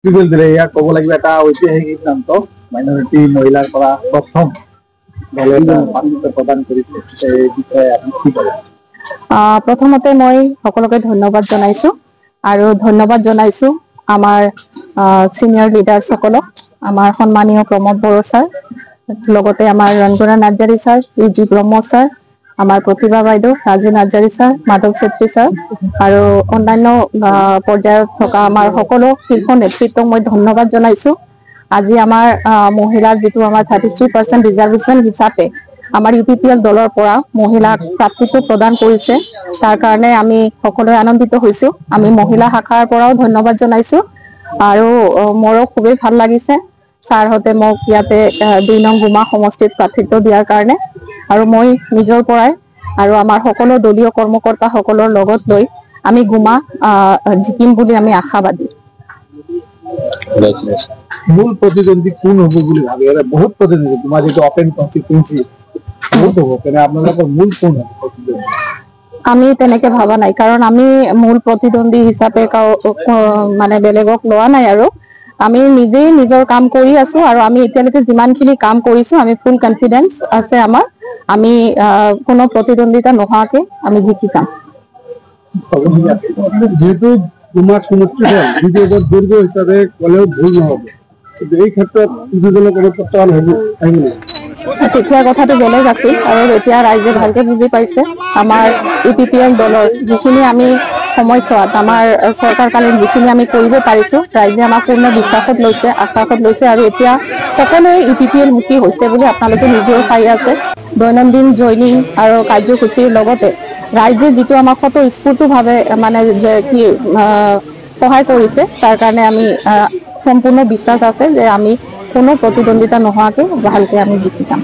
Result দিলে ইয়াক ক'ব লাগিব এটা ঐতিহাসিক সিদ্ধান্ত মাইনৰিটি মহিলাৰ পৰা প্ৰথম দলে প্ৰাৰ্থিত্ব প্ৰদান কৰিছে এই বিষয়ে আপুনি কি ক'ব? প্ৰথমতে মই সকলোকে ধন্যবাদ জনাইছো আৰু ধন্যবাদ জনাইছো আমাৰ সিনিয়ৰ লিডাৰসকলক, আমাৰ সন্মানীয় প্ৰমোদ বড়ো ছাৰ, লগতে আমাৰ ৰঞ্জনা নাৰ্জাৰী ছাৰ, ইজি ব্ৰহ্ম ছাৰ, আমাৰ প্ৰতিভা বাইদেউ, ৰাজু নাৰ্জাৰী ছাৰ, মাধৱ চেত্ৰী ছাৰ আৰু অন্যান্য পৰ্যায়ত থকা আমাৰ সকলো শীৰ্ষ নেতৃত্বক মই ধন্যবাদ জনাইছো। আজি আমাৰ মহিলাক যিটো আমাৰ 33% ৰিজাৰ্ভেশ্যন হিচাপে আমাৰ UPPL দলৰ পৰা মহিলাক প্ৰাৰ্থিত্ব প্ৰদান কৰিছে, তাৰ কাৰণে আমি সকলোৱে আনন্দিত হৈছো। আমি মহিলা শাখাৰ পৰাও ধন্যবাদ জনাইছো আৰু মোৰো খুবেই ভাল লাগিছে ছাৰহঁতে মোক ইয়াতে 2 নং গুমা সমষ্টিত প্ৰাৰ্থিত্ব দিয়াৰ কাৰণে, আৰু মই নিজৰ পৰাই আৰু আমাৰ সকলো দলীয় কৰ্মকৰ্তা সকলৰ লগত লৈ আমি গুমা জিকিম বুলি আমি আশাবাদী। মূল প্ৰতিদ্বন্দ্বী কোন হ'ব বুলি ভাবে? বহুত প্ৰতিদ্বন্দ্বী, তোমাৰ যিটো অপেন কনষ্টিটুৱেঞ্চি বহুত হ'ব, তেনে আপোনালোকৰ মূল কোন হ'ব প্ৰতিদ্বন্দ্বী? আমি তেনেকে ভাবা নাই, কাৰণ আমি মূল প্ৰতিদ্বন্দ্বী হিচাপে মানে বেলেগক লোৱা নাই আৰু আমি নিজেই নিজৰ কাম কৰি আছো আৰু আমি এতিয়ালৈকে যিমানখিনি কাম কৰিছো আমি ফুল কনফিডেন্স আছে আমাৰ, আমি কোনো প্ৰতিদ্বন্দ্বিতা নোহোৱাকে আমি জিকি যাম। যেহেতু তোমাৰ সমষ্টি হ'ল দ্বিতীয় দুৰ্গ হিচাপে ক'লেও ভুল নহ'ব, কিন্তু এই ক্ষেত্ৰত ইণ্ডিভিজুৱেলৰ কোনো প্ৰত্যাহ্বান আহিব নেকি? তেতিয়া কথাটো বেলেগ আছিল আৰু এতিয়া ৰাইজে ভালকে বুজি পাইছে আমাৰ UPPL দলৰ যিখিনি আমি সময়ছোৱাত আমাৰ চৰকাৰকালীন যিখিনি আমি কৰিব পাৰিছো, ৰাইজে আমাক পূৰ্ণ বিশ্বাসত লৈছে, আশ্বাসত লৈছে আৰু এতিয়া সকলোৱে UPPL মুখী হৈছে বুলি আপোনালোকে নিজেও চাই আছে। দৈনন্দিন জইনিং আৰু কাৰ্যসূচীৰ লগতে ৰাইজে যিটো আমাক স্বতঃস্ফূৰ্তভাৱে মানে যে কি সহায় কৰিছে, তাৰ কাৰণে আমি সম্পূৰ্ণ বিশ্বাস আছে যে আমি কোনো প্ৰতিদ্বন্দ্বিতা নোহোৱাকে ভালকে আমি জিকি যাম।